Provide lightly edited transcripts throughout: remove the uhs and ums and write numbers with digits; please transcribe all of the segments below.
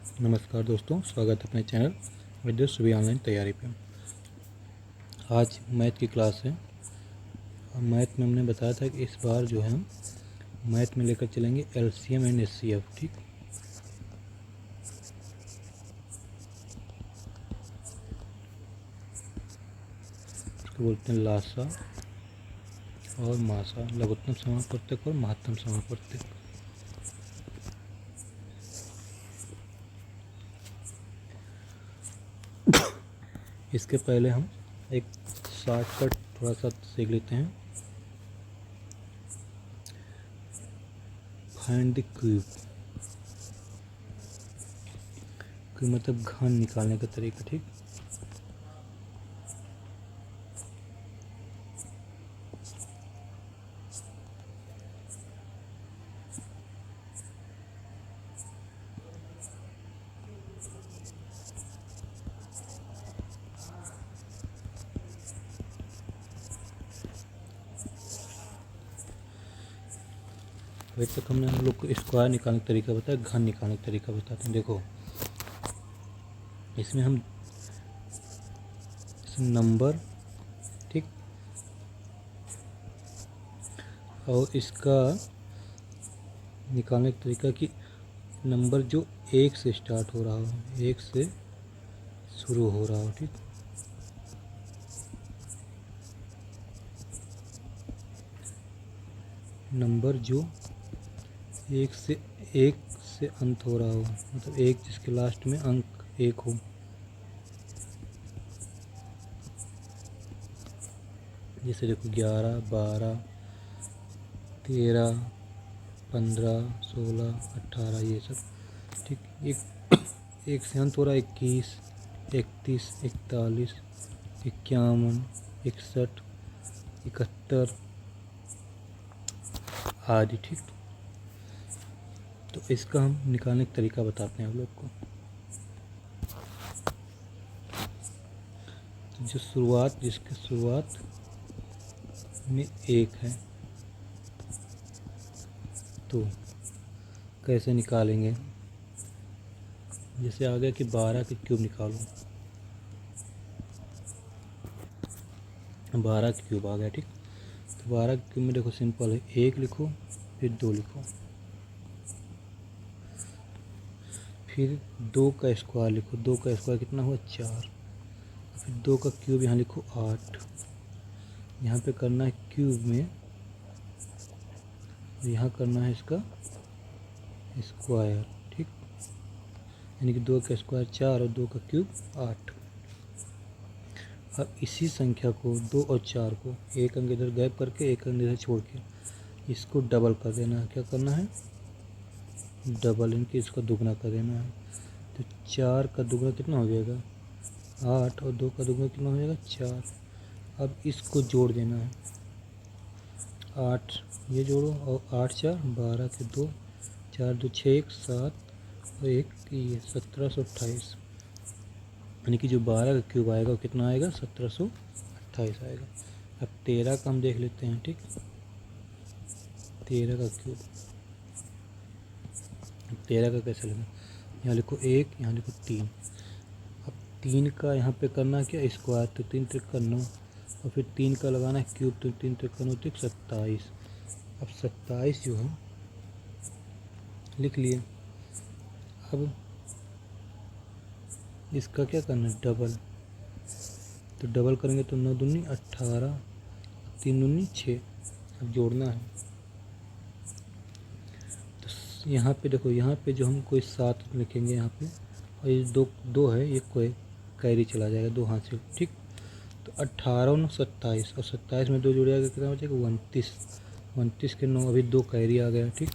नमस्कार दोस्तों, स्वागत है अपने चैनल विद्युत सुबह ऑनलाइन तैयारी पे। आज मैथ की क्लास है और मैथ में हमने बताया था कि इस बार जो है हम मैथ में लेकर चलेंगे एलसीएम एंड एचसीएफ। ठीक, इसको बोलते हैं लासा और मासा, लघुत्तम समापवर्तक और महत्तम समापवर्तक। इसके पहले हम एक शॉर्टकट थोड़ा सा सीख लेते हैं। फाइंड द क्यूब, क्यूब मतलब घन निकालने का तरीका। ठीक, अभी तक हमने हम लोग को स्क्वायर निकालने का तरीका बताया, घन निकालने का तरीका बताते हैं। देखो, इसमें हम नंबर, ठीक, और इसका निकालने का तरीका कि नंबर जो एक से स्टार्ट हो रहा हो, एक से शुरू हो रहा हो। ठीक, नंबर जो एक से अंत हो रहा हो, मतलब एक जिसके लास्ट में अंक एक हो। जैसे देखो 11, 12, 13, 15, 16, 18, ये सब। ठीक, एक से अंत हो रहा है 21, 31, 41, 51, 61, 71 आदि। ठीक, तो इसका हम निकालने का तरीका बताते हैं आप लोग को। तो जो शुरुआत, जिसकी शुरुआत में एक है, तो कैसे निकालेंगे। जैसे आ गया कि 12 के क्यूब निकालो, 12 के क्यूब आ गया। ठीक, तो 12 के क्यूब में देखो सिंपल है, एक लिखो फिर 2 लिखो, फिर 2 का स्क्वायर लिखो। 2 का स्क्वायर कितना हुआ, 4। फिर 2 का क्यूब यहाँ लिखो 8। यहाँ पे करना है क्यूब में, यहाँ करना है इसका स्क्वायर। ठीक, यानी कि 2 का स्क्वायर 4 और 2 का क्यूब 8। अब इसी संख्या को 2 और 4 को एक अंक इधर गैप करके एक अंक इधर छोड़ के इसको डबल कर देना है। क्या करना है, डबल, इनकी इसका दुगना कर देना है। तो 4 का दुगना कितना हो जाएगा, 8, और 2 का दुगना कितना हो जाएगा, 4। अब इसको जोड़ देना है, 8 ये जोड़ो और 8 4 12 के 2, 4 2 6 1 7 और 1 ये 1728। यानी कि जो 12 का क्यूब आएगा वो कितना आएगा, 1728 आएगा। अब 13 का हम देख लेते हैं। ठीक, 13 का क्यूब, 13 का कैसे लगा, यहाँ लिखो 1, यहाँ लिखो 3। अब 3 का यहाँ पे करना क्या, स्क्वायर, तो 3 त्रिक का 9, और फिर 3 का लगाना है क्यूब, तो 3 त्रिक का 9 त्रिक 27। अब 27 जो है लिख लिए। अब इसका क्या करना है, डबल। तो डबल करेंगे तो 9 दूनी 18, 3 दूनी 6। अब जोड़ना है, तो यहाँ पे देखो, यहाँ पे जो हम कोई 7 लिखेंगे यहाँ पे, और ये 2 है, ये कोई कैरी चला जाएगा 2 हाथ से। ठीक, तो 18 और 27, और 27 में 2 जुड़ जाएगा, कितना बचेगा, 29। 29 के 9, अभी 2 कैरी आ गया। ठीक,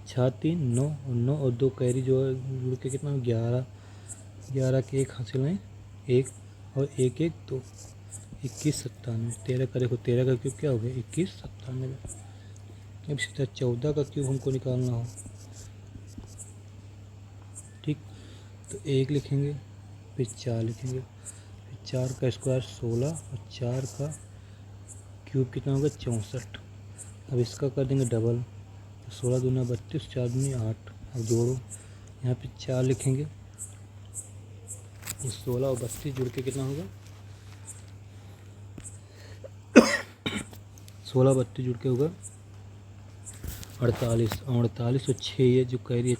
6 3 9 और 9 और 2 कैरी जो है जुड़ के कितना, 11। 11 के 1 हासिल है 1, और 1 1 2, 21 97। 13 का देखो, 13 का क्यूब क्या हो गया, 21 97। अब इसी तरह 14 का क्यूब हमको निकालना हो। ठीक, तो 1 लिखेंगे, फिर 4 लिखेंगे, फिर 4 का स्क्वायर 16, और 4 का क्यूब कितना होगा, 64। अब इसका कर देंगे डबल, तो 16 दूना 32, 4 दूनी 8। अब जोड़ो, यहाँ पे 4 लिखेंगे। ये 16 और 32 जुड़ के कितना होगा? 16 32 जुड़ के होगा 48। 48 और 6, ये जो कह रही है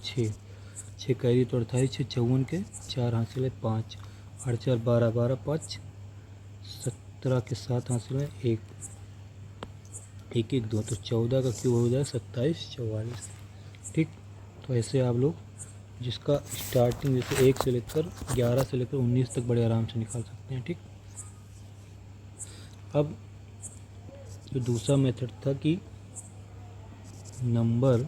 6 कह रही है तो 48, 6 54 के 4 हासिल है 5, 8 4 12, 12 5 17 के 7 हासिल है 1 1 1 2, तो 14 का क्यूब हो जाए 27 44। ठीक, तो ऐसे आप लोग जिसका स्टार्टिंग जैसे 1 से लेकर 11 से लेकर 19 तक बड़े आराम से निकाल सकते हैं। ठीक, अब जो दूसरा मेथड था कि नंबर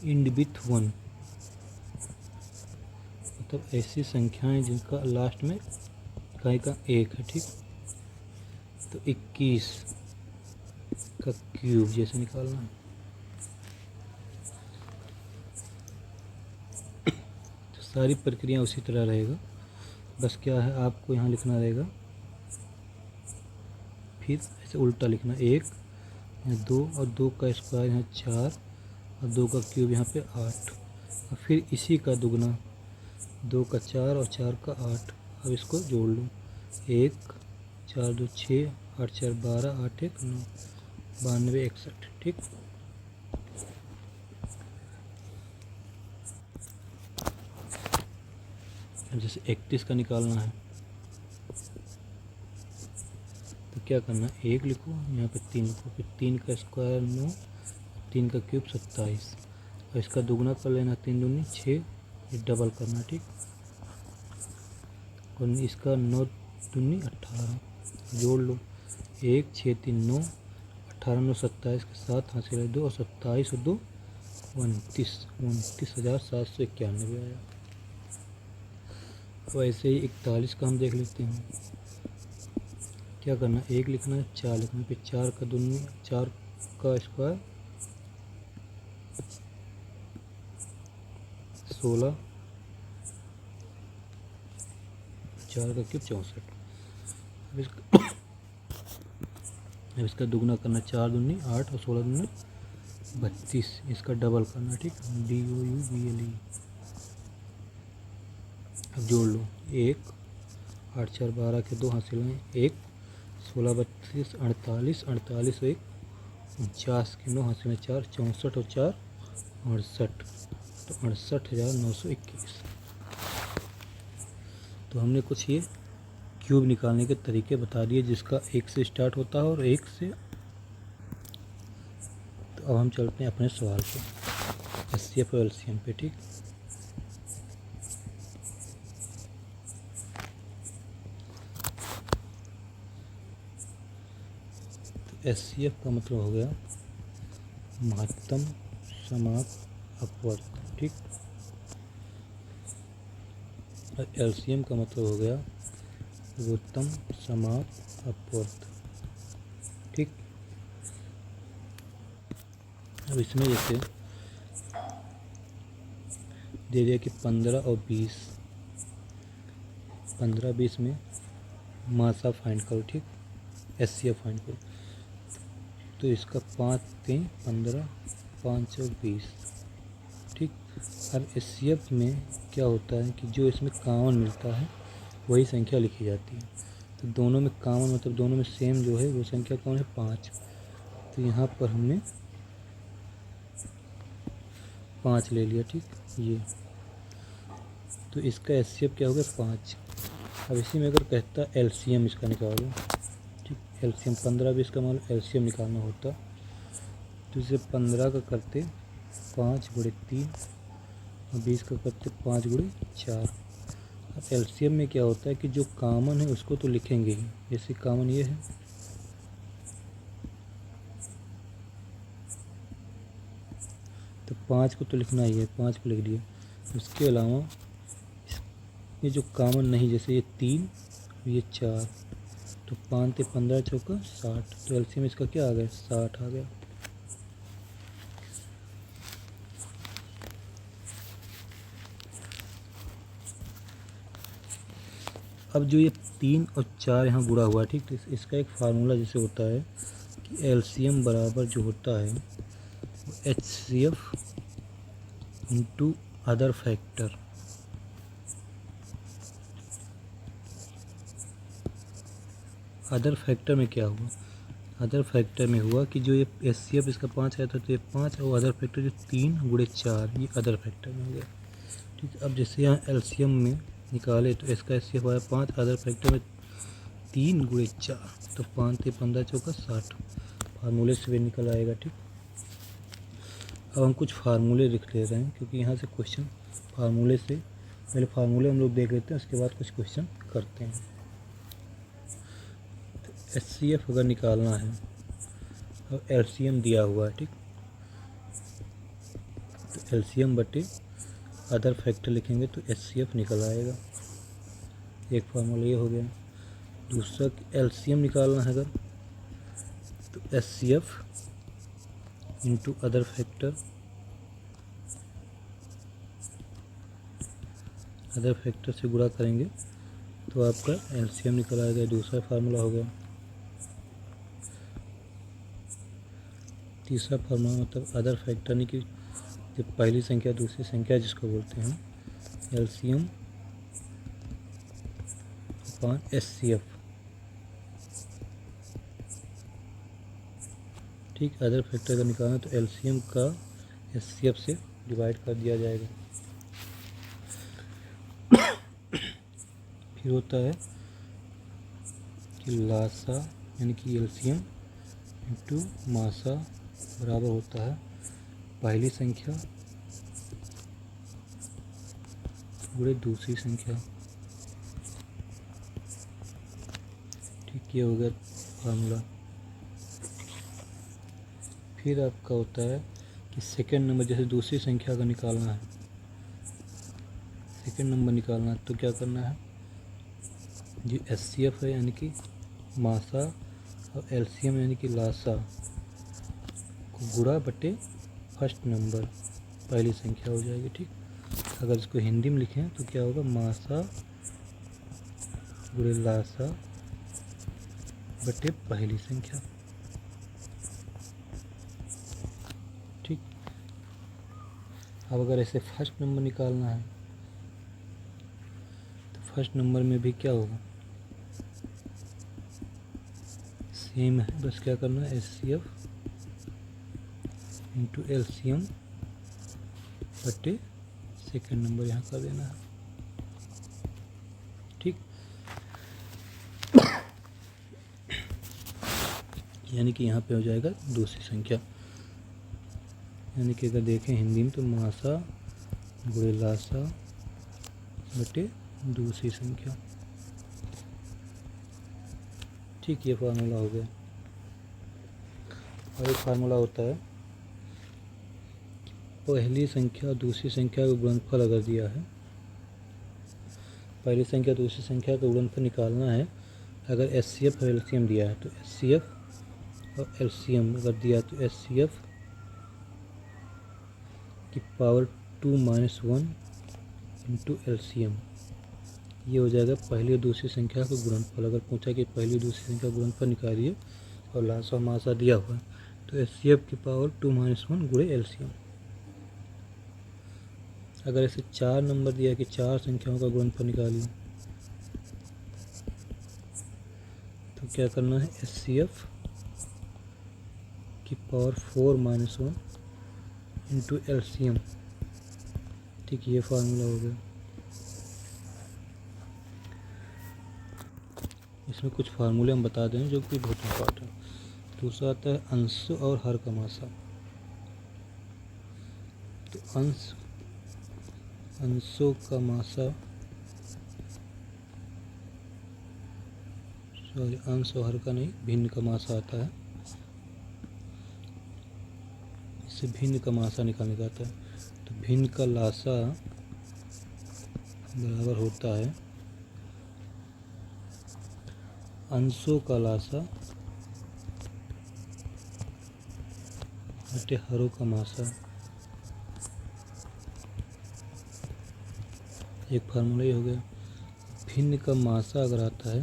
एंड विथ 1, मतलब ऐसी संख्याएं जिनका लास्ट में इकाई का 1 है। ठीक, तो 21 का क्यूब जैसे निकालना है, तो सारी प्रक्रिया उसी तरह रहेगा, बस क्या है आपको यहाँ लिखना रहेगा, फिर ऐसे उल्टा लिखना 1 यहाँ 2 और 2 का स्क्वायर यहाँ 4 और 2 का क्यूब यहाँ पे 8 और फिर इसी का दुगना 2 का 4 और 4 का 8। अब इसको जोड़ लो, 1 4 2 6 8 4 12 8 1 9 92 61। ठीक, जैसे 31 का निकालना है तो क्या करना है, 1 लिखो यहाँ पे 3 लिखो, फिर 3 का स्क्वायर 9, 3 का क्यूब 27 और इसका दुगना कर लेना 3 दूनी 6, ये डबल करना। ठीक, और इसका 9 दूनी 18 जोड़ लो, 1 6 3 9 18 9 27 के 7 हासिल है 2 और 27 और 2 29,791 आया। वैसे ही 41 का हम देख लेते हैं, क्या करना है, 1 लिखना है 4 लिखना है, फिर 4 का दूनी 4 का स्क्वायर 16, 4 का क्यूब 64। अब इसका दुगना करना, 4 दूनी 8 और 16 दूनी 32, इसका डबल करना। ठीक, DOUBLE। अब जोड़ लो, 1 8 4 12 के 2 हासिल हैं 1, 16 32 48 48 और 1 49 के 9 हासिल हैं 4, 64 और 4 68, तो 68,921। तो हमने कुछ ये क्यूब निकालने के तरीके बता दिए जिसका 1 से स्टार्ट होता है और 1 से। तो अब हम चलते हैं अपने सवाल पे, HCF और LCM पे। ठीक, तो HCF का मतलब हो गया महत्तम समाप्त अपवर्त। ठीक, और LCM का मतलब हो गया लघुत्तम समाप्त अपवर्त। ठीक, अब इसमें जैसे दे दिया कि 15 और 20, 15 20 में मासा फाइंड करो। ठीक, HCF फाइंड करो, तो इसका 5 3 15 5 और 20। ठीक, अब HCF में क्या होता है कि जो इसमें कॉमन मिलता है वही संख्या लिखी जाती है। तो दोनों में कॉमन मतलब दोनों में सेम जो है वो संख्या कौन है, 5। तो यहाँ पर हमने 5 ले लिया। ठीक, ये तो इसका HCF क्या हो गया 5। अब इसी में अगर कहता LCM इसका निकालो। ठीक, LCM 15 20 का मान LCM निकालना होता तो इसे 15 का करते 5 गुणे 3 और 20 का करते 5 गुणे 4। अब LCM में क्या होता है कि जो कॉमन है उसको तो लिखेंगे ही, जैसे कॉमन ये है तो 5 को तो लिखना ही है, 5 को लिख दिया। उसके अलावा ये जो कॉमन नहीं, जैसे ये 3 ये 4, तो 5 ते 15 चौका 60, तो LCM इसका क्या आ गया 60 आ गया। अब जो ये 3 और 4 यहाँ गुणा हुआ। ठीक, तो इसका एक फार्मूला जैसे होता है कि LCM बराबर जो होता है HCF into other factor. Other factor में क्या हुआ, अदर फैक्टर में हुआ कि जो ये HCF इसका 5 आया था तो ये 5 और अदर फैक्टर जो 3 गुणे 4 ये अदर फैक्टर में हो गया। ठीक है, अब जैसे यहाँ LCM में निकाले तो इसका HCF आया 5, अदर फैक्टर में 3 गुणे 4 तो 5 से 15 चौका 60, फार्मूले से भी निकल आएगा। ठीक, अब हम कुछ फार्मूले लिख ले रहे हैं क्योंकि यहाँ से क्वेश्चन फार्मूले से, पहले फार्मूले हम लोग देख लेते हैं उसके बाद कुछ क्वेश्चन करते हैं। तो HCF अगर निकालना है और LCM दिया हुआ है, ठीक, तो LCM बटे अदर फैक्टर लिखेंगे तो HCF निकल आएगा। एक फार्मूला ये हो गया। दूसरा LCM निकालना है अगर तो HCF into other factor, other factor से गुणा करेंगे तो आपका LCM निकल आएगा। दूसरा फार्मूला हो गया। तीसरा फार्मूला मतलब अदर फैक्टर नहीं कि जो पहली संख्या दूसरी संख्या जिसको बोलते हैं LCM अपॉन HCF। ठीक, अदर फैक्टर का निकालना तो LCM का HCF से डिवाइड कर दिया जाएगा। फिर होता है कि लासा यानी कि LCM इंटू मासा बराबर होता है पहली संख्या गुणे दूसरी संख्या। ठीक, ये हो गया फार्मूला। फिर आपका होता है कि सेकेंड नंबर, जैसे दूसरी संख्या का निकालना है, सेकेंड नंबर निकालना है तो क्या करना है, जो HCF है यानी कि मासा और LCM यानी कि लासा को गुणा बटे फर्स्ट नंबर पहली संख्या हो जाएगी। ठीक, अगर इसको हिंदी में लिखें तो क्या होगा, मासा गुणे लासा बटे पहली संख्या। ठीक, अब अगर ऐसे फर्स्ट नंबर निकालना है तो फर्स्ट नंबर में भी क्या होगा, सेम है, बस क्या करना है HCF इंटू LCM बटे सेकेंड नंबर यहाँ कर देना है। ठीक, यानी कि यहाँ पे हो जाएगा दूसरी संख्या, यानी कि अगर देखें हिंदी में तो मासा गुणे लासा बटे दूसरी संख्या। ठीक, ये फार्मूला हो गया। और एक फार्मूला होता है पहली संख्या और दूसरी संख्या का गुणनफल अगर दिया है, पहली संख्या दूसरी संख्या का गुणनफल निकालना है। अगर HCF और LCM दिया है तो HCF और LCM अगर दिया तो HCF की पावर 2 - 1 इंटू LCM, ये हो जाएगा पहली और दूसरी संख्या का गुणनफल। अगर पूछा कि पहली और दूसरी संख्या का गुणनफल निकालिए और लासा और मासा दिया हुआ है तो HCF की पावर 2 - 1 गुणे LCM। अगर ऐसे 4 नंबर दिया कि 4 संख्याओं का गुणनफल निकालिए तो क्या करना है, HCF की पावर 4 - 1 इंटू LCM। ठीक, ये फार्मूला हो गया। इसमें कुछ फार्मूले हम बता दें जो कि बहुत इम्पोर्टेंट। दूसरा आता है अंश और हर का मासा। तो अंशों का मासा, सॉरी अंश और हर का नहीं, भिन्न का मासा आता है। इससे भिन्न का मासा निकालने का आता है। तो भिन्न का लासा बराबर होता है अंशों का लासा बटे हरों का मासा। एक फार्मूला ये हो गया। भिन्न का मासा अगर आता है,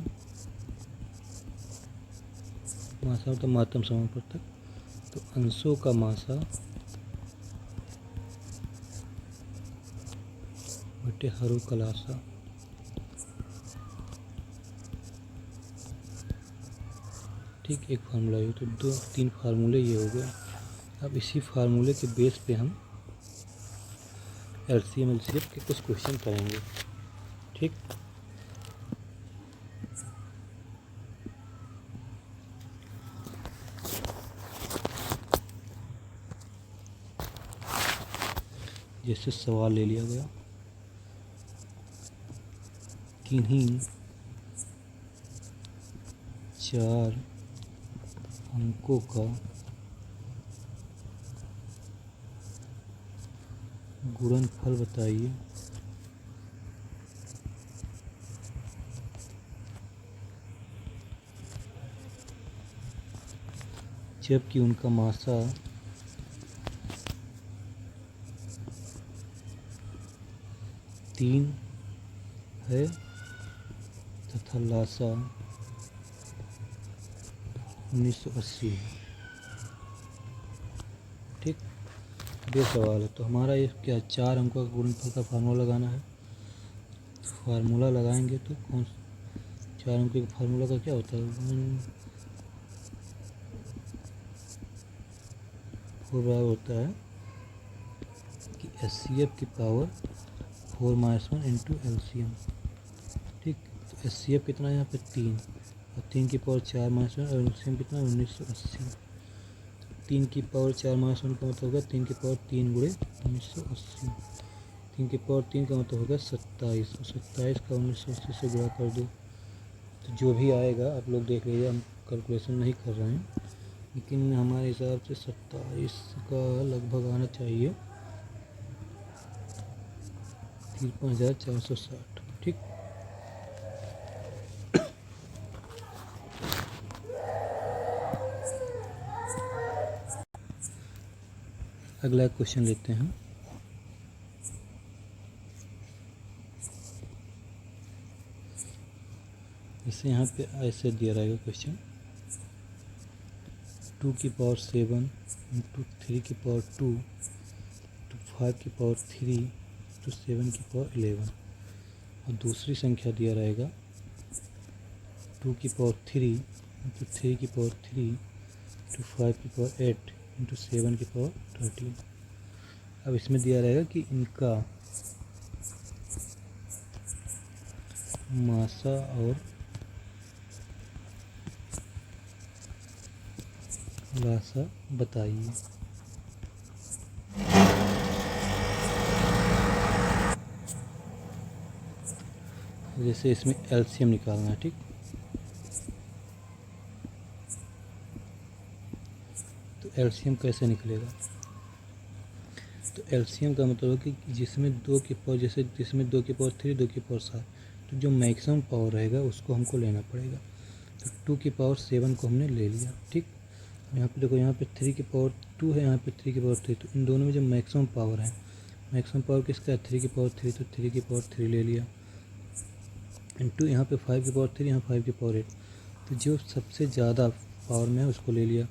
मासा मतलब महत्तम समानुपातक, तो अंशों का मासा बटे हरू कलासा। ठीक, एक फार्मूला ये तो 2-3 फार्मूले ये हो गए। अब इसी फार्मूले के बेस पे हम एलसीएम एलसीएफ के कुछ क्वेश्चन करेंगे। ठीक, जैसे सवाल ले लिया गया, किन्हीं 4 अंकों का गुणनफल बताइए। जबकि उनका मासा 3 है तथा लासा 1980 है। ठीक, ये सवाल है। तो हमारा ये क्या 4 अंकों का गुणनफल का फार्मूला लगाना है। तो फार्मूला लगाएंगे तो कौन 4 अंकों के फार्मूला का क्या होता है, 4 बराबर होता है कि HCF की पावर 4-1 इंटू LCM। ठीक, तो HCF कितना है यहाँ पे 3 और 3 की पावर 4-1 और LCM कितना 1980। 3 की पावर 4-1 का मतलब होगा 3 की पावर 3 गुणे 1980। 3 की पावर 3 का मतलब होगा 27 और 27 का 1980 से गुणा कर दो तो जो भी आएगा आप लोग देख लीजिए, हम कैलकुलेशन नहीं कर रहे हैं, लेकिन हमारे हिसाब से 27 का लगभग आना चाहिए 53,460। ठीक, अगला क्वेश्चन लेते हैं। जैसे यहाँ पे ऐसे दिया रहेगा क्वेश्चन 2 की पावर 7 इंटू 3 की पावर 2 टू 5 की पावर 3 टू 7 की पावर 11 और दूसरी संख्या दिया रहेगा 2 की पावर 3 इंटू 3 की पावर 3 टू 5 की पावर 8 इंटू 7 की पावर 13। अब इसमें दिया रहेगा कि इनका मासा और लासा बताइए। जैसे इसमें LCM निकालना है। ठीक, तो LCM कैसे निकलेगा, तो LCM का मतलब है कि जिसमें 2 की पावर, जैसे जिसमें 2 की पावर 3 2 की पावर 7, तो जो मैक्सिमम पावर रहेगा उसको हमको लेना पड़ेगा। तो 2 की पावर 7 को हमने ले लिया। ठीक, यहाँ पे देखो, यहाँ पे 3 की पावर 2 है, यहाँ पे 3 की पावर 3, तो इन दोनों में जो मैक्सिमम पावर है, मैक्सिमम पावर किसका है 3 की पावर 3, तो 3 की पावर 3 ले लिया इंटू यहाँ पे 5 की पावर 3, यहाँ 5 की पावर 8, तो जो सबसे ज़्यादा पावर में है उसको ले लिया।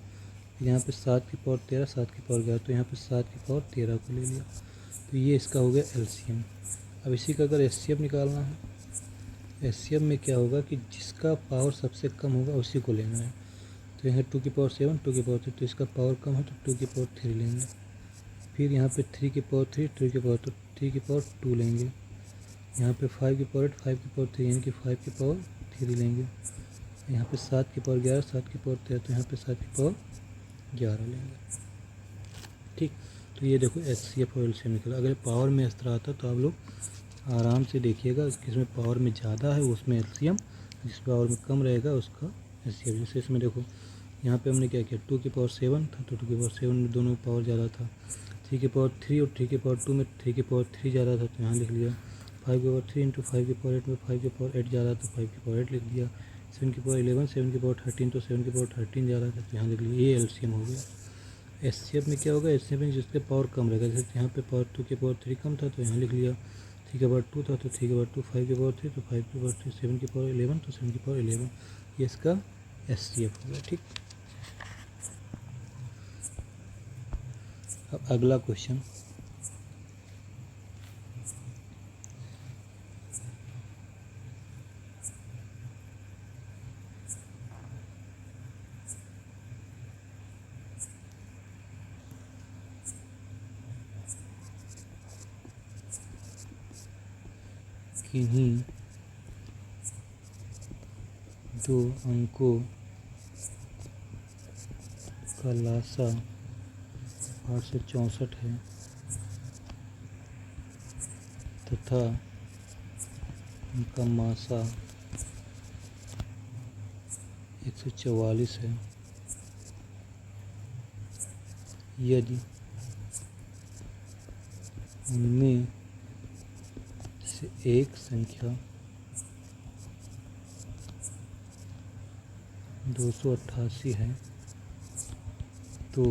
यहाँ पे 7 की पावर 13, 7 की पावर 11, तो यहाँ पे 7 की पावर 13 को ले लिया। तो ये इसका हो गया LCM। अब इसी का अगर HCF निकालना है, HCF में क्या होगा कि जिसका पावर सबसे कम होगा उसी को लेना है। तो यहाँ 2 की पावर 7 2 की पावर 3, तो इसका पावर कम है तो 2 की पावर 3 लेंगे। फिर यहाँ पे 3 की पावर 3 3 की पावर, तो 3 की पावर 2 लेंगे। यहाँ पे 5 की पावर 8 5 की पावर 3, यानी कि 5 की पावर 3 लेंगे। यहाँ पे 7 की पावर 11 7 की पावर 13, तो यहाँ पे 7 की पावर 11 लेंगे। ठीक, तो ये देखो HCF और LCM निकला। अगर पावर में इस तरह आता तो आप लोग आराम से देखिएगा, किसमें पावर में ज़्यादा है उसमें LCM, जिस पावर में कम रहेगा उसका HCF। जैसे इसमें देखो, यहाँ पे हमने क्या किया, 2 की पावर 7 था तो 2 की पावर 7 में दोनों में पावर ज़्यादा था। 3 की पावर 3 और 3 की पावर 2 में 3 की पावर 3 ज़्यादा था, तो यहाँ लिख लिया। 5 की पावर 3 इंटू 5 की पावर 8 में 5 की पावर 8 ज़्यादा, तो 5 की पावर 8 लिख दिया। 7 की पावर 11 7 की पावर 13, तो 7 की पावर 13 ज़्यादा था, तो यहाँ लिख लिया। ये LCM हो गया। HCF में क्या होगा, HCF में जिसके पावर कम रहेगा, जैसे यहाँ पे पावर 2 की पावर 3 कम था तो यहाँ लिख लिया। 3 की पावर 2 था तो 3 की पावर 2, 5 की पावर 3 तो 5 की पावर 3, 7 की पावर 11 तो 7 की पावर 11, ये इसका HCF हो गया। ठीक, अब अगला क्वेश्चन, किन्हीं दो अंकों का लासा 864 है तथा उनका मासा 144 है। यदि उनमें से एक संख्या 288 है तो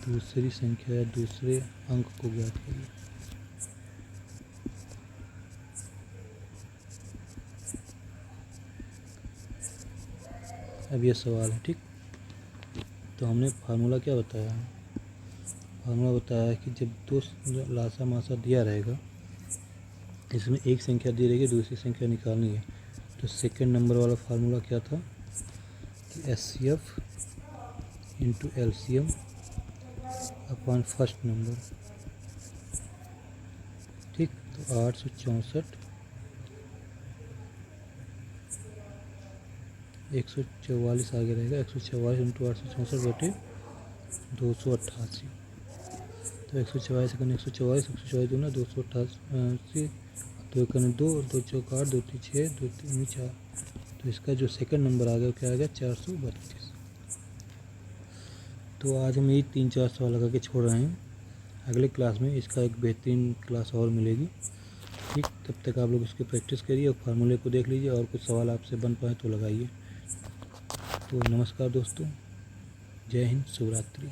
दूसरी संख्या या दूसरे अंक को ज्ञात करिए। अब ये सवाल है, ठीक। तो हमने फार्मूला क्या बताया है? फार्मूला बताया है कि जब दो लासा मासा दिया रहेगा, इसमें एक संख्या दी रहेगी, दूसरी संख्या निकालनी है, तो सेकंड नंबर वाला फार्मूला क्या था कि SCF into LCM upon first number, ठीक। तो 864 144 आगे रहेगा, 144 इंटू 864 बटे 288। तो 144 सेकंड 144 144 दूना 288, 2 एकन 2 और 2 चौक 8, 2 3 6, 2 3 4। तो इसका जो सेकंड नंबर आ गया क्या आ गया 432। तो आज हम यही 3-4 सवाल लगा के छोड़ रहे हैं। अगले क्लास में इसका एक बेहतरीन क्लास और मिलेगी, ठीक। तब तक आप लोग इसकी प्रैक्टिस करिए और फार्मूले को देख लीजिए, और कुछ सवाल आपसे बन पाए तो लगाइए। तो नमस्कार दोस्तों, जय हिंद, शुभ रात्रि।